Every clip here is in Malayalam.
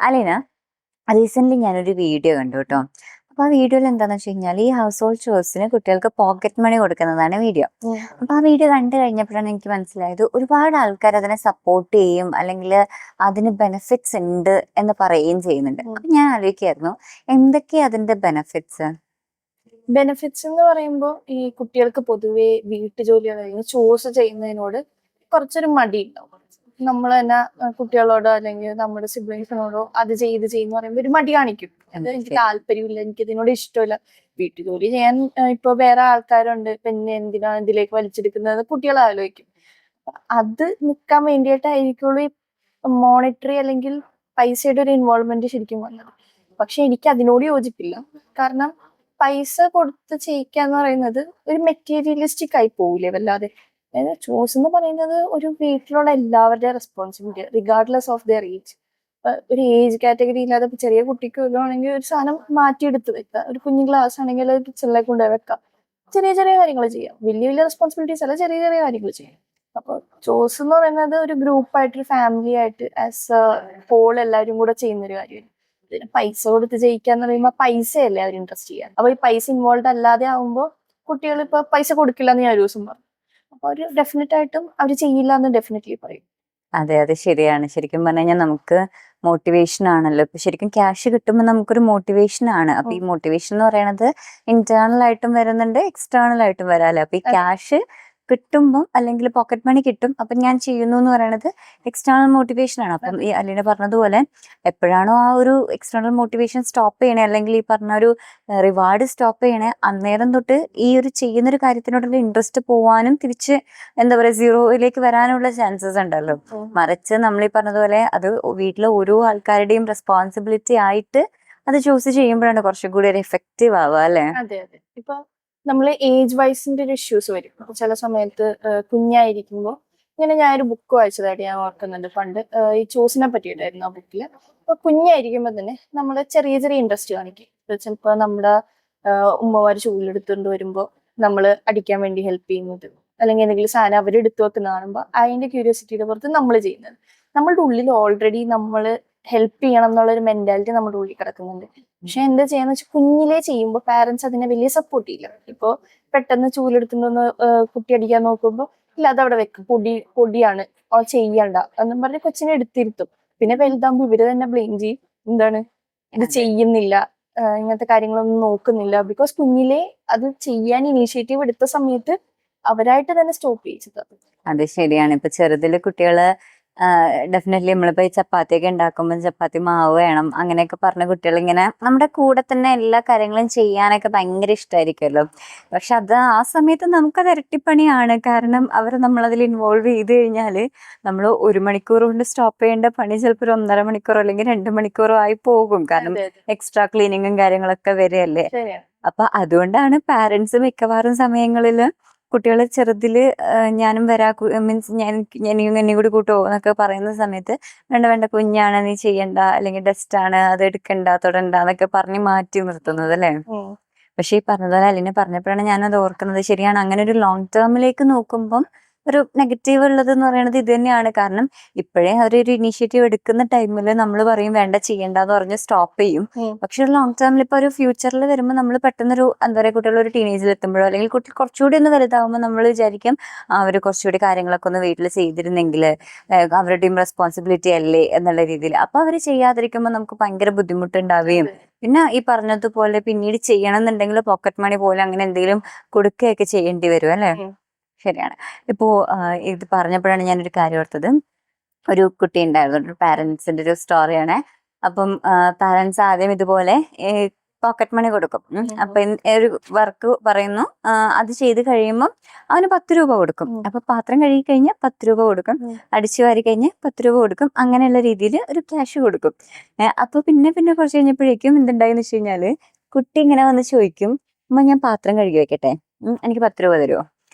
അലീന, റീസെന്റ് ഞാനൊരു വീഡിയോ കണ്ടു കേട്ടോ. അപ്പൊ ആ വീഡിയോയിൽ എന്താന്ന് വെച്ച് കഴിഞ്ഞാൽ ഈ ഹൗസ് ഹോൾഡ് ചോഴ്സിന് കുട്ടികൾക്ക് പോക്കറ്റ് മണി കൊടുക്കുന്നതാണ് വീഡിയോ. അപ്പൊ ആ വീഡിയോ കണ്ടു കഴിഞ്ഞപ്പോഴാണ് എനിക്ക് മനസ്സിലായത് ഒരുപാട് ആൾക്കാർ അതിനെ സപ്പോർട്ട് ചെയ്യും, അല്ലെങ്കിൽ അതിന് ബെനിഫിറ്റ്സ് ഉണ്ട് എന്ന് പറയുകയും ചെയ്യുന്നുണ്ട്. അപ്പൊ ഞാൻ ആലോചിക്കായിരുന്നു, എന്തൊക്കെയാ അതിന്റെ ബെനിഫിറ്റ്സ്? ബെനിഫിറ്റ്സ് എന്ന് പറയുമ്പോൾ ഈ കുട്ടികൾക്ക് പൊതുവെ വീട്ടുജോലി അല്ലെങ്കിൽ ചോഴ്സ് ചെയ്യുന്നതിനോട് കുറച്ചൊരു മടി ഉണ്ടാവും. നമ്മൾ തന്നെ കുട്ടികളോടോ അല്ലെങ്കിൽ നമ്മുടെ സിബ്ലിങ്സിനോടോ അത് ചെയ്യുന്ന പറയുമ്പോൾ ഒരു മടി കാണിക്കും. അത് എനിക്ക് താല്പര്യമില്ല, എനിക്ക് ഇതിനോട് ഇഷ്ടമില്ല. വീട്ടുജോലി ചെയ്യാൻ ഇപ്പൊ വേറെ ആൾക്കാരുണ്ട്, പിന്നെ എന്തിനാണ് ഇതിലേക്ക് വലിച്ചെടുക്കുന്നത് കുട്ടികൾ ആലോചിക്കും. അത് നിൽക്കാൻ വേണ്ടിയിട്ടായിരിക്കുള്ളൂ ഈ മോണിറ്ററി അല്ലെങ്കിൽ പൈസയുടെ ഒരു ഇൻവോൾവ്മെന്റ് ശരിക്കും വന്നത്. പക്ഷെ എനിക്ക് അതിനോട് യോജിപ്പില്ല. കാരണം പൈസ കൊടുത്ത് ചെയ്യിക്കാന്ന് പറയുന്നത് ഒരു മെറ്റീരിയലിസ്റ്റിക് ആയി പോവില്ലേ വല്ലാതെ. അതായത് ചോയ്സ് എന്ന് പറയുന്നത് ഒരു വീട്ടിലുള്ള എല്ലാവരുടെയും responsibility regardless of their age. ഒരു ഏജ് കാറ്റഗറി ഇല്ലാതെ ചെറിയ കുട്ടിക്ക് വല്ലതാണെങ്കിൽ ഒരു സാധനം മാറ്റിയെടുത്ത് വെക്കാം. ഒരു കുഞ്ഞു ഗ്ലാസ് ആണെങ്കിൽ അത് കിച്ചണിലെ കൊണ്ടുപോയി വെക്കാം. ചെറിയ ചെറിയ കാര്യങ്ങൾ ചെയ്യാം. വലിയ വലിയ റെസ്പോൺസിബിലിറ്റീസ് അല്ല, ചെറിയ ചെറിയ കാര്യങ്ങൾ ചെയ്യാം. അപ്പോൾ ചോയ്സ് എന്ന് പറയുന്നത് ഒരു ഗ്രൂപ്പായിട്ട് ഒരു ഫാമിലി ആയിട്ട് ആസ് എ ഹോൾ എല്ലാവരും കൂടെ ചെയ്യുന്ന ഒരു കാര്യമാണ്. ഇതിന് പൈസ കൊടുത്ത് ജയിക്കാന്ന് പറയുമ്പോൾ പൈസയല്ലേ അവർ ഇൻട്രസ്റ്റ് ചെയ്യാൻ. അപ്പൊ ഈ പൈസ ഇൻവോൾവ് അല്ലാതെ ആവുമ്പോൾ കുട്ടികൾ ഇപ്പൊ പൈസ കൊടുക്കില്ല എന്ന് ഞാൻ ഒരു ദിവസം പറഞ്ഞു. അപ്പൊ ഒരു ഡെഫിനറ്റ് ആയിട്ടും അവർ ചെയ്യില്ല എന്ന് ഡെഫിനറ്റ്ലി പറയും. അതെ, അത് ശരിയാണ്. ശരിക്കും പറഞ്ഞു കഴിഞ്ഞാൽ നമുക്ക് മോട്ടിവേഷൻ ആണല്ലോ. ഇപ്പൊ ശരിക്കും ക്യാഷ് കിട്ടുമ്പോൾ നമുക്കൊരു മോട്ടിവേഷൻ ആണ്. അപ്പൊ ഈ മോട്ടിവേഷൻ എന്ന് പറയുന്നത് ഇന്റേണൽ ആയിട്ടും വരുന്നുണ്ട്, എക്സ്റ്റേണൽ ആയിട്ടും വരാല്ലോ. അപ്പൊ ഈ ക്യാഷ് കിട്ടുമ്പോൾ അല്ലെങ്കിൽ പോക്കറ്റ് മണി കിട്ടും, അപ്പൊ ഞാൻ ചെയ്യുന്നു എന്ന് പറയുന്നത് എക്സ്റ്റേണൽ മോട്ടിവേഷൻ ആണ്. അപ്പം ഈ അലീന പറഞ്ഞതുപോലെ എപ്പോഴാണോ ആ ഒരു എക്സ്റ്റേണൽ മോട്ടിവേഷൻ സ്റ്റോപ്പ് ചെയ്യണേ, അല്ലെങ്കിൽ ഈ പറഞ്ഞ ഒരു റിവാർഡ് സ്റ്റോപ്പ് ചെയ്യണേ, അന്നേരം തൊട്ട് ഈ ഒരു ചെയ്യുന്നൊരു കാര്യത്തിനോടുള്ള ഇൻട്രസ്റ്റ് പോവാനും തിരിച്ച് എന്താ പറയുക സീറോയിലേക്ക് വരാനുള്ള ചാൻസസ് ഉണ്ടല്ലോ. മറിച്ച് നമ്മൾ ഈ പറഞ്ഞതുപോലെ അത് വീട്ടിലെ ഓരോ ആൾക്കാരുടെയും റെസ്പോൺസിബിലിറ്റി ആയിട്ട് അത് ചൂസ് ചെയ്യുമ്പോഴാണ് കുറച്ചും കൂടി ഒരു എഫക്റ്റീവ് ആവുക, അല്ലെ? അതെ അതെ. ഇപ്പൊ നമ്മൾ ഏജ് വൈസിന്റെ ഒരു ഇഷ്യൂസ് വരും. ചില സമയത്ത് കുഞ്ഞായിരിക്കുമ്പോൾ ഇങ്ങനെ ഞാനൊരു ബുക്ക് വായിച്ചതായിട്ട് ഞാൻ ഓർക്കുന്നുണ്ട്. പണ്ട് ഈ ചോസിനെ പറ്റിയിട്ടായിരുന്നു ആ ബുക്കില്. അപ്പൊ കുഞ്ഞായിരിക്കുമ്പോ തന്നെ നമ്മൾ ചെറിയ ചെറിയ ഇൻട്രസ്റ്റ് കാണിക്കും. ചിലപ്പോ നമ്മുടെ ഉമ്മമാര് ചൂലെടുത്തുകൊണ്ട് വരുമ്പോ നമ്മൾ അടിക്കാൻ വേണ്ടി ഹെൽപ്പ് ചെയ്യുന്നത്, അല്ലെങ്കിൽ എന്തെങ്കിലും സാധനം അവരെടുത്തു വെക്കുന്ന കാണുമ്പോൾ അതിന്റെ ക്യൂരിയോസിറ്റിയുടെ പുറത്ത് നമ്മൾ ചെയ്യുന്നത്. നമ്മളുടെ ഉള്ളിൽ ഓൾറെഡി നമ്മൾ ഹെൽപ്പ് ചെയ്യണം എന്നുള്ളൊരു മെന്റാലിറ്റി നമ്മുടെ ഉള്ളിൽ കിടക്കുന്നുണ്ട്. പക്ഷെ എന്താ ചെയ്യാന്ന് വെച്ചാൽ കുഞ്ഞിലേ ചെയ്യുമ്പോൾ പാരന്റ്സ് അതിനെ വലിയ സപ്പോർട്ട് ചെയ്യില്ല. ഇപ്പൊ പെട്ടെന്ന് ചൂലെടുത്തുകൊണ്ടൊന്ന് കുട്ടി അടിക്കാൻ നോക്കുമ്പോൾ ഇല്ല അതവിടെ വെക്കും, പൊടിയാണ് ചെയ്യണ്ട എന്നും പറഞ്ഞ് കൊച്ചിനെ എടുത്തിരുത്തും. പിന്നെ വലുതാകുമ്പോൾ ഇവര് തന്നെ ബ്ലെയിം ചെയ്യും, എന്താണ് ഇത് ചെയ്യുന്നില്ല, ഇങ്ങനത്തെ കാര്യങ്ങളൊന്നും നോക്കുന്നില്ല. ബിക്കോസ് കുഞ്ഞിലെ അത് ചെയ്യാൻ ഇനീഷ്യേറ്റീവ് എടുത്ത സമയത്ത് അവരായിട്ട് തന്നെ സ്റ്റോപ്പ് ചെയ്യിച്ചത്. അത് ശരിയാണ്. ഇപ്പൊ ചെറുതില് കുട്ടികള് ഡെഫിനറ്റ്ലി നമ്മളിപ്പോ ഈ ചപ്പാത്തിയൊക്കെ ഉണ്ടാക്കുമ്പോൾ ചപ്പാത്തി മാവ് വേണം അങ്ങനെയൊക്കെ പറഞ്ഞ കുട്ടികൾ ഇങ്ങനെ നമ്മുടെ കൂടെ തന്നെ എല്ലാ കാര്യങ്ങളും ചെയ്യാനൊക്കെ ഭയങ്കര ഇഷ്ടമായിരിക്കുമല്ലോ. പക്ഷെ അത് ആ സമയത്ത് നമുക്കത് ഇരട്ടിപ്പണിയാണ്. കാരണം അവർ നമ്മളതിൽ ഇൻവോൾവ് ചെയ്ത് കഴിഞ്ഞാൽ നമ്മൾ 1 മണിക്കൂർ കൊണ്ട് സ്റ്റോപ്പ് ചെയ്യേണ്ട പണി ചിലപ്പോൾ ഒരു 1.5 മണിക്കൂറോ അല്ലെങ്കിൽ 2 മണിക്കൂറോ ആയി പോകും. കാരണം എക്സ്ട്രാ ക്ലീനിങ്ങും കാര്യങ്ങളൊക്കെ വരെയല്ലേ. അപ്പൊ അതുകൊണ്ടാണ് പാരന്റ്സ് മിക്കവാറും സമയങ്ങളില് കുട്ടികളെ ചെറുതില് ഞാനും വരാ, മീൻസ് എന്നെ കൂടി കൂട്ടോ എന്നൊക്കെ പറയുന്ന സമയത്ത് വേണ്ട വേണ്ട കുഞ്ഞാണ് നീ ചെയ്യണ്ട, അല്ലെങ്കിൽ ഡസ്റ്റ് ആണ് അത് എടുക്കണ്ട തൊടണ്ട എന്നൊക്കെ പറഞ്ഞ് മാറ്റി നിർത്തുന്നത് അല്ലേ. പക്ഷെ ഈ പറഞ്ഞതുപോലെ അലിനെ പറഞ്ഞപ്പോഴാണ് ഞാനത് ഓർക്കുന്നത്. ശരിയാണ്, അങ്ങനെ ഒരു ലോങ് ടേമിലേക്ക് നോക്കുമ്പം ഒരു നെഗറ്റീവ് ഉള്ളത് എന്ന് പറയുന്നത് ഇത് തന്നെയാണ്. കാരണം ഇപ്പോഴേ അവരൊരു ഇനീഷ്യേറ്റീവ് എടുക്കുന്ന ടൈമിൽ നമ്മൾ പറയും വേണ്ട ചെയ്യണ്ടെന്ന് പറഞ്ഞ് സ്റ്റോപ്പ് ചെയ്യും. പക്ഷെ ഒരു ലോങ് ടേമിൽ ഇപ്പൊ ഒരു ഫ്യൂച്ചറിൽ വരുമ്പോൾ നമ്മൾ പെട്ടെന്നൊരു എന്താ പറയുക കുട്ടികൾ ഒരു ടീനേജിൽ എത്തുമ്പോഴോ അല്ലെങ്കിൽ കുട്ടി കുറച്ചുകൂടി ഒന്ന് വലുതാകുമ്പോൾ നമ്മൾ വിചാരിക്കും അവർ കുറച്ചുകൂടി കാര്യങ്ങളൊക്കെ ഒന്ന് വീട്ടിൽ ചെയ്തിരുന്നെങ്കിൽ അവരുടെയും റെസ്പോൺസിബിലിറ്റി അല്ലേ എന്നുള്ള രീതിയിൽ. അപ്പൊ അവർ ചെയ്യാതിരിക്കുമ്പോൾ നമുക്ക് ഭയങ്കര ബുദ്ധിമുട്ടുണ്ടാവുകയും പിന്നെ ഈ പറഞ്ഞതുപോലെ പിന്നീട് ചെയ്യണം എന്നുണ്ടെങ്കിൽ പോക്കറ്റ് മണി പോലെ അങ്ങനെ എന്തെങ്കിലും കൊടുക്കുകയൊക്കെ ചെയ്യേണ്ടി വരും അല്ലെ. ശരിയാണ്. ഇപ്പോ ഇത് പറഞ്ഞപ്പോഴാണ് ഞാനൊരു കാര്യം ഓർത്തത്. ഒരു കുട്ടി ഉണ്ടായിരുന്നു, ഒരു പാരന്റ്സിന്റെ ഒരു സ്റ്റോറിയാണ്. അപ്പം പാരന്റ്സ് ആദ്യം ഇതുപോലെ പോക്കറ്റ് മണി കൊടുക്കും. അപ്പൊ ഒരു വർക്ക് പറയുന്നു, അത് ചെയ്ത് കഴിയുമ്പോൾ അവന് 10 രൂപ കൊടുക്കും. അപ്പൊ പാത്രം കഴുകി കഴിഞ്ഞാൽ 10 രൂപ കൊടുക്കും, അടിച്ചു വാരി കഴിഞ്ഞാൽ 10 രൂപ കൊടുക്കും. അങ്ങനെയുള്ള രീതിയിൽ ഒരു ക്യാഷ് കൊടുക്കും. അപ്പൊ പിന്നെ കുറച്ച് കഴിഞ്ഞപ്പോഴേക്കും എന്തുണ്ടായെന്ന് വെച്ച് കഴിഞ്ഞാല് കുട്ടി ഇങ്ങനെ വന്ന് ചോദിക്കും, അമ്മ ഞാൻ പാത്രം കഴുകി വെക്കട്ടെ, എനിക്ക് 10 രൂപ തരുമോ?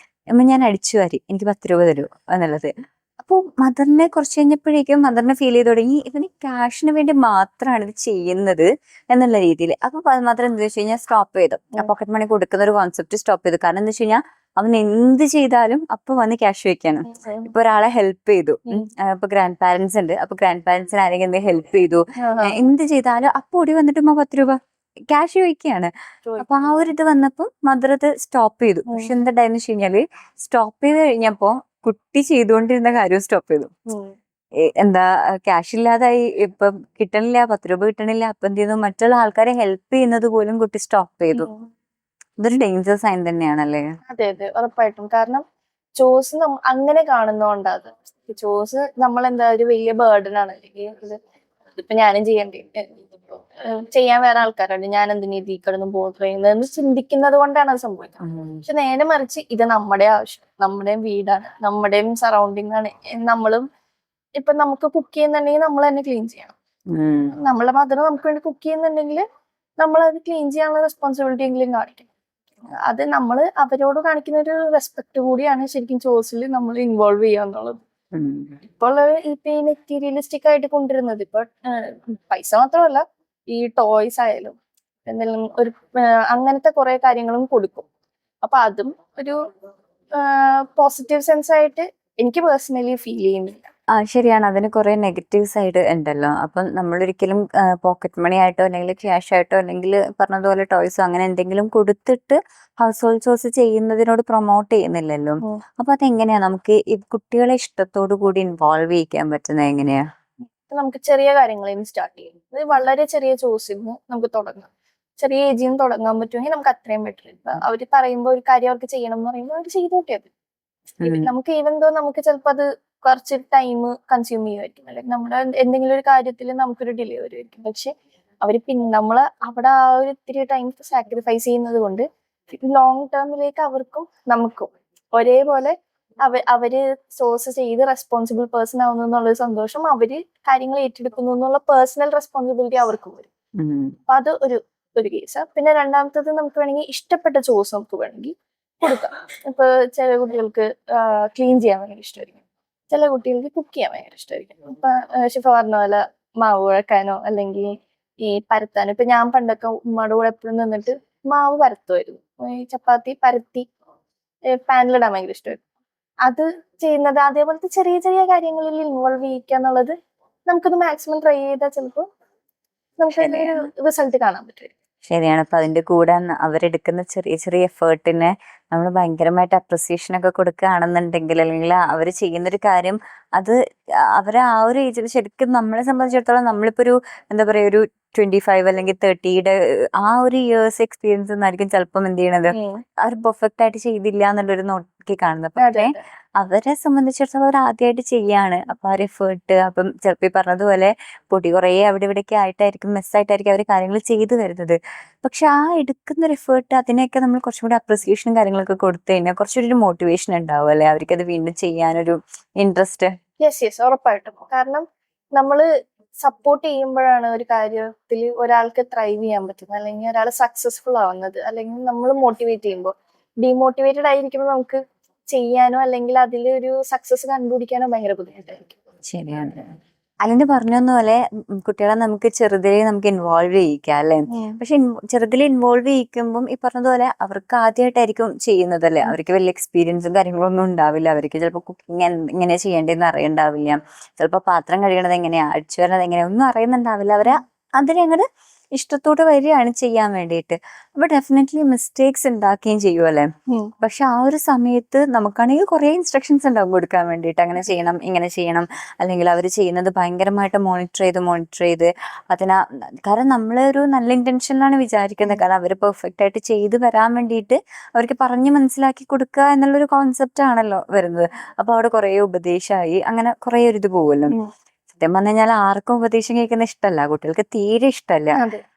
അമ്മ ഞാൻ അടിച്ചു വാരി, എനിക്ക് 10 രൂപ തരുമോ എന്നുള്ളത്. അപ്പോൾ മദറിനെ കുറച്ച് കഴിഞ്ഞപ്പോഴേക്കും മദറിനെ ഫീൽ ചെയ്ത് തുടങ്ങി ഇവന് ക്യാഷിന് വേണ്ടി മാത്രമാണ് ഇത് ചെയ്യുന്നത് എന്നുള്ള രീതിയിൽ. അപ്പൊ മദർ എന്താ വെച്ച് കഴിഞ്ഞാൽ സ്റ്റോപ്പ് ചെയ്തു, പോക്കറ്റ് മണി കൊടുക്കുന്ന ഒരു കോൺസെപ്റ്റ് സ്റ്റോപ്പ് ചെയ്തു. കാരണം എന്താ വെച്ച് കഴിഞ്ഞാൽ അവൻ എന്ത് ചെയ്താലും അപ്പൊ വന്ന് ക്യാഷ് വെക്കാണ്. ഇപ്പൊ ഒരാളെ ഹെൽപ്പ് ചെയ്തു, ഇപ്പൊ ഗ്രാൻഡ് പാരന്റ്സ് ഉണ്ട്, അപ്പൊ ഗ്രാൻഡ് പാരന്റ്സിന് ആരെങ്കിലും എന്തെങ്കിലും ഹെൽപ്പ് ചെയ്തു, എന്ത് ചെയ്താലും അപ്പൊ ഓടി വന്നിട്ട് 10 രൂപ ക്യാഷ് ചോദിക്കുകയാണ്. അപ്പൊ ആ ഒരു ഇത് വന്നപ്പോ മദർ അത് സ്റ്റോപ്പ് ചെയ്തു. പക്ഷെ എന്തായിരുന്നു വെച്ച് കഴിഞ്ഞാല് സ്റ്റോപ്പ് ചെയ്ത് കഴിഞ്ഞപ്പോ കുട്ടി ചെയ്തുകൊണ്ടിരുന്ന കാര്യം സ്റ്റോപ്പ് ചെയ്തു. എന്താ ക്യാഷ് ഇല്ലാതായി, ഇപ്പൊ കിട്ടണില്ല, 10 രൂപ കിട്ടണില്ല. അപ്പൊ എന്ത് ചെയ്യുന്നു, മറ്റുള്ള ആൾക്കാരെ ഹെൽപ്പ് ചെയ്യുന്നത് പോലും കുട്ടി സ്റ്റോപ്പ് ചെയ്തു. ഇതൊരു ഡേഞ്ചർ സൈൻ തന്നെയാണല്ലേ? അതെ അതെ, ഉറപ്പായിട്ടും. കാരണം ചോസ് അങ്ങനെ കാണുന്നോണ്ടാ അത്. ചോസ് നമ്മളെന്താ ഒരു വലിയ ബേർഡൻ ആണ്, അല്ലെങ്കിൽ ഇതിപ്പോ ഞാനും ചെയ്യണ്ടേ, ചെയ്യാൻ വേറെ ആൾക്കാരുണ്ട്, ഞാൻ എന്തിനാ ഇതിൽ കിടന്ന് ബോധർ ചെയ്യുന്നതെന്ന് ചിന്തിക്കുന്നത് കൊണ്ടാണ് അത് സംഭവിക്കുന്നത്. പക്ഷെ നേരെ മറിച്ച് ഇത് നമ്മുടെ ആവശ്യം, നമ്മുടെയും വീടാണ്, നമ്മുടെയും സറൗണ്ടിങ് ആണ്. നമ്മളും ഇപ്പൊ നമുക്ക് കുക്ക് ചെയ്യുന്നുണ്ടെങ്കിൽ നമ്മൾ തന്നെ ക്ലീൻ ചെയ്യണം. നമ്മളെ മദർ നമുക്ക് വേണ്ടി കുക്ക് ചെയ്യുന്നുണ്ടെങ്കിൽ നമ്മൾ അത് ക്ലീൻ ചെയ്യാനുള്ള റെസ്പോൺസിബിലിറ്റി എങ്കിലും കാണിക്കണം. അത് നമ്മൾ അവരോട് കാണിക്കുന്ന ഒരു റെസ്പെക്ട് കൂടിയാണ് ശരിക്കും ചോസിൽ നമ്മൾ ഇൻവോൾവ് ചെയ്യുക എന്നുള്ളത്. ഇപ്പോൾ ഇപ്പൊ ഈ മെറ്റീരിയലിസ്റ്റിക് ആയിട്ട് കൊണ്ടുവരുന്നത് ഇപ്പൊ പൈസ മാത്രമല്ല, ഈ ടോയ്സ് ആയാലും എന്തെങ്കിലും ഒരു അങ്ങനത്തെ കുറെ കാര്യങ്ങളും കൊടുക്കും. അപ്പൊ അതും ഒരു പോസിറ്റീവ് സെൻസ് ആയിട്ട് എനിക്ക് പേഴ്സണലി ഫീൽ ചെയ്യുന്നില്ല. ശരിയാണ്. അതിന് കുറെ നെഗറ്റീവ് സൈഡ് ഉണ്ടല്ലോ. അപ്പം നമ്മളൊരിക്കലും പോക്കറ്റ് മണി ആയിട്ടോ അല്ലെങ്കിൽ ക്യാഷ് ആയിട്ടോ അല്ലെങ്കിൽ പറഞ്ഞതുപോലെ ടോയ്സോ അങ്ങനെ എന്തെങ്കിലും കൊടുത്തിട്ട് ഹൗസ് ഹോൾഡ് ചോസ് ചെയ്യുന്നതിനോട് പ്രൊമോട്ട് ചെയ്യുന്നില്ലല്ലോ. അപ്പൊ അതെങ്ങനെയാ നമുക്ക് ഈ കുട്ടികളെ ഇഷ്ടത്തോടു കൂടി ഇൻവോൾവ് ചെയ്യിക്കാൻ പറ്റുന്നത് എങ്ങനെയാ? നമുക്ക് ചെറിയ കാര്യങ്ങളിൽ നിന്ന് സ്റ്റാർട്ട് ചെയ്യും. അത് വളരെ ചെറിയ ചോസിൽ നിന്ന് നമുക്ക് തുടങ്ങാം. ചെറിയ ഏജിൽ നിന്ന് തുടങ്ങാൻ പറ്റുമെങ്കിൽ നമുക്ക് അത്രയും ബെറ്റർ. ഇപ്പൊ അവര് പറയുമ്പോൾ ഒരു കാര്യം അവർക്ക് ചെയ്യണം എന്ന് പറയുമ്പോൾ അവർ ചെയ്തോട്ടെ. അത് നമുക്ക് ഈവൻ ദോ നമുക്ക് ചിലപ്പോൾ അത് കുറച്ച് ടൈം കൺസ്യൂം ചെയ്യുമായിരിക്കും, അല്ലെങ്കിൽ നമ്മുടെ എന്തെങ്കിലും ഒരു കാര്യത്തിൽ നമുക്കൊരു ഡിലേ വരുമായിരിക്കും. പക്ഷെ അവര് നമ്മള് അവിടെ ആ ഒരു ഇത്തിരി ടൈം സാക്രിഫൈസ് ചെയ്യുന്നത് കൊണ്ട് ലോങ് ടേമിലേക്ക് അവർക്കും നമുക്കും ഒരേപോലെ അവര് സോഴ്സ് ചെയ്ത് റെസ്പോൺസിബിൾ പേഴ്സൺ ആവുന്നു എന്നുള്ളൊരു സന്തോഷം, അവര് കാര്യങ്ങൾ ഏറ്റെടുക്കുന്നു എന്നുള്ള പേഴ്സണൽ റെസ്പോൺസിബിലിറ്റി അവർക്കും വരും. അപ്പൊ അത് ഒരു കേസ്. പിന്നെ രണ്ടാമത്തത്, നമുക്ക് വേണമെങ്കിൽ ഇഷ്ടപ്പെട്ട ചോസ് നമുക്ക് വേണമെങ്കിൽ കൊടുക്കാം. ഇപ്പൊ ചില കുട്ടികൾക്ക് ക്ലീൻ ചെയ്യാൻ ഭയങ്കര ഇഷ്ടമായിരിക്കും, ചില കുട്ടികൾക്ക് കുക്ക് ചെയ്യാൻ ഭയങ്കര ഇഷ്ടമായിരിക്കും. ഇപ്പൊ ഷിഫ പറഞ്ഞ പോലെ മാവ് കുഴക്കാനോ അല്ലെങ്കിൽ ഈ പരത്താനോ. ഇപ്പൊ ഞാൻ പണ്ടൊക്കെ ഉമ്മയുടെ കൂടെ എപ്പോഴും നിന്നിട്ട് മാവ് പരത്തുമായിരുന്നു. ഈ ചപ്പാത്തി പരത്തി പാനിലിടാൻ ഭയങ്കര ഇഷ്ടമായിരുന്നു. അത് ചെയ്യുന്നത് അതേപോലത്തെ ചെറിയ ചെറിയ കാര്യങ്ങളിൽ ഇൻവോൾവ് ചെയ്യിക്കുക എന്നുള്ളത് നമുക്കത് മാക്സിമം ട്രൈ ചെയ്താൽ ചിലപ്പോൾ നമുക്ക് ഒരു റിസൾട്ട് കാണാൻ പറ്റും. ശരിയാണ്. അപ്പൊ അതിന്റെ കൂടെ അവരെടുക്കുന്ന ചെറിയ ചെറിയ എഫേർട്ടിന് നമ്മൾ ഭയങ്കരമായിട്ട് അപ്രിസിയേഷൻ ഒക്കെ കൊടുക്കുകയാണെന്നുണ്ടെങ്കിൽ, അല്ലെങ്കിൽ അവർ ചെയ്യുന്നൊരു കാര്യം അത് അവരെ ആ ഒരു ഏജിൽ ശരിക്കും നമ്മളെ സംബന്ധിച്ചിടത്തോളം നമ്മളിപ്പോ ഒരു എന്താ പറയാ ഒരു 25 അല്ലെങ്കിൽ 30യുടെ ആ ഒരു ഇയേഴ്സ് എക്സ്പീരിയൻസ് എന്നായിരിക്കും ചിലപ്പം എന്ത് ചെയ്യണത് അവർ പെർഫെക്റ്റ് ആയിട്ട് ചെയ്തില്ല എന്നുള്ളൊരു നോക്കി കാണുന്നത്. പക്ഷേ അവരെ സംബന്ധിച്ചിടത്തോളം അവർ ആദ്യമായിട്ട് ചെയ്യാണ്. അപ്പൊ ആ ഒരു എഫേർട്ട്, അപ്പം ചിലപ്പോൾ ഈ പറഞ്ഞതുപോലെ പൊടി കുറേ അവിടെ ഇവിടെയൊക്കെ ആയിട്ടായിരിക്കും, മെസ്സായിട്ടായിരിക്കും അവർ കാര്യങ്ങൾ ചെയ്തു വരുന്നത്. പക്ഷെ ആ എടുക്കുന്ന ഒരു എഫേർട്ട്, അതിനെയൊക്കെ നമ്മൾ കുറച്ചും കൂടി അപ്രിസിയേഷനും കാര്യങ്ങളൊക്കെ കൊടുത്തു കഴിഞ്ഞാൽ കുറച്ചൊരു മോട്ടിവേഷൻ ഉണ്ടാവും അല്ലെ, അവർക്കത് വീണ്ടും ചെയ്യാനൊരു ഇൻട്രസ്റ്റ്. യെസ്, ഉറപ്പായിട്ടും. കാരണം നമ്മള് സപ്പോർട്ട് ചെയ്യുമ്പോഴാണ് ഒരു കാര്യത്തിൽ ഒരാൾക്ക് ത്രൈവ് ചെയ്യാൻ പറ്റുന്നത്, അല്ലെങ്കിൽ ഒരാൾ സക്സസ്ഫുൾ ആവുന്നത്. അല്ലെങ്കിൽ നമ്മൾ മോട്ടിവേറ്റ് ചെയ്യുമ്പോൾ, ഡീമോട്ടിവേറ്റഡ് ആയിരിക്കുമ്പോൾ നമുക്ക് ചെയ്യാനോ അല്ലെങ്കിൽ അതിലൊരു സക്സസ് കണ്ടുപിടിക്കാനോ ഭയങ്കര ബുദ്ധിമുട്ടായിരിക്കും. ശരിയാണ്. അല്ലെന്ന് പറഞ്ഞതുപോലെ കുട്ടികളെ നമുക്ക് ചെറുതിലേ നമുക്ക് ഇൻവോൾവ് ചെയ്യിക്കാം അല്ലെ. പക്ഷെ ചെറുതിലെ ഇൻവോൾവ് ചെയ്യിക്കുമ്പോൾ ഈ പറഞ്ഞതുപോലെ അവർക്ക് ആദ്യമായിട്ടായിരിക്കും ചെയ്യുന്നതല്ലേ, അവർക്ക് വലിയ എക്സ്പീരിയൻസും കാര്യങ്ങളും ഒന്നും ഉണ്ടാവില്ല. അവർക്ക് ചിലപ്പോൾ കുക്കിംഗ് എങ്ങനെ ചെയ്യേണ്ടതെന്ന് അറിയണ്ടാവില്ല, ചിലപ്പോൾ പാത്രം കഴുകണത് എങ്ങനെയാ, അടിച്ചു വരുന്നത് എങ്ങനെയാ ഒന്നും അറിയുന്നുണ്ടാവില്ല. അവരെ അതിനങ്ങോട്ട് ഇഷ്ടത്തോടെ വരികയാണ് ചെയ്യാൻ വേണ്ടിയിട്ട്. അപ്പൊ ഡെഫിനറ്റ്ലി മിസ്റ്റേക്സ് ഉണ്ടാക്കുകയും ചെയ്യുമല്ലേ. പക്ഷെ ആ ഒരു സമയത്ത് നമുക്കാണെങ്കിൽ കുറെ ഇൻസ്ട്രക്ഷൻസ് ഉണ്ടാവും കൊടുക്കാൻ വേണ്ടിയിട്ട്, അങ്ങനെ ചെയ്യണം ഇങ്ങനെ ചെയ്യണം, അല്ലെങ്കിൽ അവർ ചെയ്യുന്നത് ഭയങ്കരമായിട്ട് മോണിറ്റർ ചെയ്ത് കാരണം നമ്മളൊരു നല്ല ഇന്റൻഷനിലാണ് വിചാരിക്കുന്നത്. കാരണം അവർ പെർഫെക്റ്റ് ആയിട്ട് ചെയ്ത് വരാൻ വേണ്ടിയിട്ട് അവർക്ക് പറഞ്ഞ് മനസ്സിലാക്കി കൊടുക്കുക എന്നുള്ളൊരു കോൺസെപ്റ്റ് ആണല്ലോ വരുന്നത്. അപ്പൊ അവിടെ കുറെ ഉപദേശമായി അങ്ങനെ കുറെ ഒരു ഇത് പോകുമല്ലോ. സത്യം പറഞ്ഞു കഴിഞ്ഞാൽ ആർക്കും ഉപദേശം കേൾക്കുന്ന ഇഷ്ടമല്ല, കുട്ടികൾക്ക് തീരെ ഇഷ്ടമല്ല.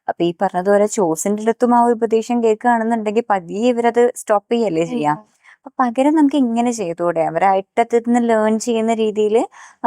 അപ്പൊ ഈ പറഞ്ഞതുപോലെ ചോസിന്റെ അടുത്തും ആ ഉപദേശം കേൾക്കുകയാണെന്നുണ്ടെങ്കിൽ പതിയെ ഇവരത് സ്റ്റോപ്പ് ചെയ്യല്ലേ ചെയ്യാം. അപ്പൊ പകരം നമുക്ക് ഇങ്ങനെ ചെയ്തുകൂടെ, അവരായിട്ട് അതിൽ നിന്ന് ലേൺ ചെയ്യുന്ന രീതിയിൽ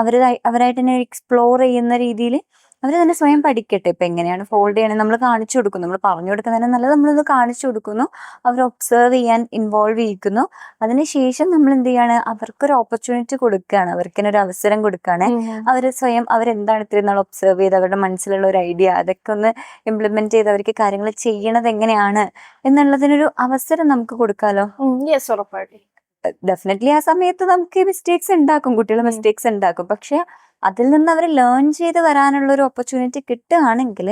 അവരായിട്ട് തന്നെ എക്സ്പ്ലോർ ചെയ്യുന്ന രീതിയിൽ അവർ തന്നെ സ്വയം പഠിക്കട്ടെ. ഇപ്പൊ എങ്ങനെയാണ് ഫോൾഡ് ചെയ്യണത് നമ്മൾ കാണിച്ചു കൊടുക്കുന്നു, നമ്മൾ പറഞ്ഞു കൊടുക്കുന്നതിന് നല്ലത് നമ്മളത് കാണിച്ചു കൊടുക്കുന്നു, അവർ ഒബ്സർവ് ചെയ്യാൻ ഇൻവോൾവ് ചെയ്യിക്കുന്നു. അതിനുശേഷം നമ്മൾ എന്ത് ചെയ്യാണ്, അവർക്കൊരു ഓപ്പർച്യൂണിറ്റി കൊടുക്കുകയാണ്, അവർക്കിനെ ഒരു അവസരം കൊടുക്കുകയാണ്. അവർ സ്വയം അവരെന്താണ് ഇത്രയും നാൾ ഒബ്സർവ് ചെയ്ത് അവരുടെ മനസ്സിലുള്ള ഒരു ഐഡിയ അതൊക്കെ ഒന്ന് ഇംപ്ലിമെന്റ് ചെയ്ത് അവർക്ക് കാര്യങ്ങൾ ചെയ്യണത് എങ്ങനെയാണ് എന്നുള്ളതിനൊരു അവസരം നമുക്ക് കൊടുക്കാലോ. യെസ്, ഉറപ്പായിട്ടും. ഡെഫിനറ്റ്ലി ആ സമയത്ത് നമുക്ക് മിസ്റ്റേക്സ് ഉണ്ടാക്കും, കുട്ടികൾ മിസ്റ്റേക്സ് ഉണ്ടാക്കും. പക്ഷെ അതിൽ നിന്ന് അവർ ലേൺ ചെയ്ത് വരാനുള്ള ഒരു ഓപ്പർച്യൂണിറ്റി കിട്ടുകയാണെങ്കിൽ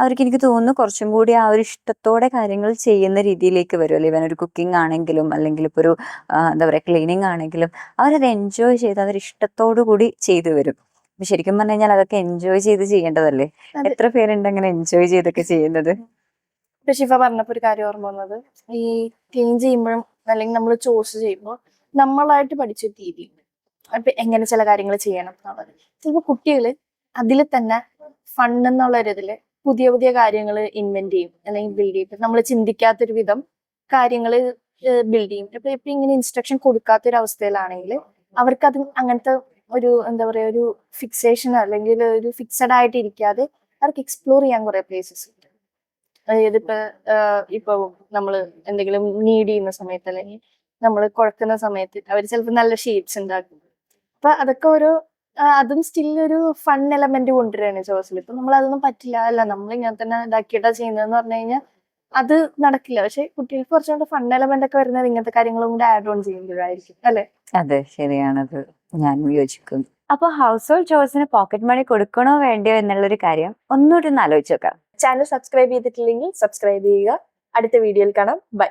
അവർക്ക്, എനിക്ക് തോന്നുന്നു, കുറച്ചും കൂടി ആ ഒരു ഇഷ്ടത്തോടെ കാര്യങ്ങൾ ചെയ്യുന്ന രീതിയിലേക്ക് വരുമല്ലോ. ഇവൻ ഒരു കുക്കിംഗ് ആണെങ്കിലും അല്ലെങ്കിൽ ഇപ്പോൾ ഒരു എന്താ പറയുക ക്ലീനിങ് ആണെങ്കിലും അവരത് എൻജോയ് ചെയ്ത് അവർ ഇഷ്ടത്തോടു കൂടി ചെയ്തു വരും. അപ്പൊ ശരിക്കും പറഞ്ഞു കഴിഞ്ഞാൽ അതൊക്കെ എൻജോയ് ചെയ്ത് ചെയ്യേണ്ടതല്ലേ. എത്ര പേരുണ്ട് അങ്ങനെ എൻജോയ് ചെയ്തൊക്കെ ചെയ്യുന്നത്? ഇപ്പൊ ഷിഫ പറഞ്ഞപ്പോ ഒരു കാര്യം ഓർമ്മ വന്നത്, ഈ ക്ലീൻ ചെയ്യുമ്പോഴും അല്ലെങ്കിൽ നമ്മൾ ചോസ് ചെയ്യുമ്പോൾ നമ്മളായിട്ട് പഠിച്ചൊരു രീതിയുണ്ട് അപ്പൊ എങ്ങനെ ചില കാര്യങ്ങൾ ചെയ്യണം എന്നുള്ളത്. ചിലപ്പോൾ കുട്ടികൾ അതിൽ തന്നെ ഫൺ എന്നുള്ള ഒരു ഇതില് പുതിയ പുതിയ കാര്യങ്ങൾ ഇൻവെന്റ് ചെയ്യും അല്ലെങ്കിൽ ബിൽഡ് ചെയ്യും. നമ്മൾ ചിന്തിക്കാത്തൊരു വിധം കാര്യങ്ങൾ ബിൽഡ് ചെയ്യും. ഇപ്പൊ ഇങ്ങനെ ഇൻസ്ട്രക്ഷൻ കൊടുക്കാത്തൊരു അവസ്ഥയിലാണെങ്കിൽ അവർക്ക് അത് അങ്ങനത്തെ ഒരു എന്താ പറയാ ഒരു ഫിക്സേഷൻ അല്ലെങ്കിൽ ഒരു ഫിക്സഡ് ആയിട്ട് ഇരിക്കാതെ അവർക്ക് എക്സ്പ്ലോർ ചെയ്യാൻ കുറെ പ്ലേസസ് ഉണ്ട്. അതായത് ഇപ്പൊ നമ്മൾ എന്തെങ്കിലും നീഡ് ചെയ്യുന്ന സമയത്ത് അല്ലെങ്കിൽ നമ്മൾ കുഴക്കുന്ന സമയത്ത് അവർ ചിലപ്പോൾ നല്ല ഷേപ്സ് ഉണ്ടാക്കും. അപ്പൊ അതൊക്കെ ഒരു അതും സ്റ്റിൽ ഒരു ഫൺ എലമെന്റ് കൊണ്ടുവരികയാണ് ചോയ്സിൽ. ഇപ്പൊ നമ്മൾ അതൊന്നും പറ്റില്ല, അല്ല നമ്മൾ ഇങ്ങനെ തന്നെ ഇതാക്കിയിട്ടാ ചെയ്യുന്നതെന്ന് പറഞ്ഞു കഴിഞ്ഞാൽ അത് നടക്കില്ല. പക്ഷെ കുട്ടികൾക്ക് കുറച്ചുകൂടെ ഫൺ എലമെന്റ് ഒക്കെ വരുന്നത് ഇങ്ങനത്തെ കാര്യങ്ങളും കൂടെ ആഡ് ഓൺ ചെയ്യുമ്പോഴായിരിക്കും, അല്ലെ? അതെ, ശരിയാണത്, ഞാൻ യോജിക്കുന്നു. അപ്പൊ ഹൗസ് ഹോൾഡ് ചോയ്സിന് പോക്കറ്റ് മണി കൊടുക്കണോ വേണ്ടയോ എന്നുള്ളൊരു കാര്യം ഒന്നുകൂടി ഒന്ന് ആലോചിച്ച് നോക്കാം. ചാനൽ സബ്സ്ക്രൈബ് ചെയ്തിട്ടില്ലെങ്കിൽ സബ്സ്ക്രൈബ് ചെയ്യുക. അടുത്ത വീഡിയോയിൽ കാണാം. ബൈ.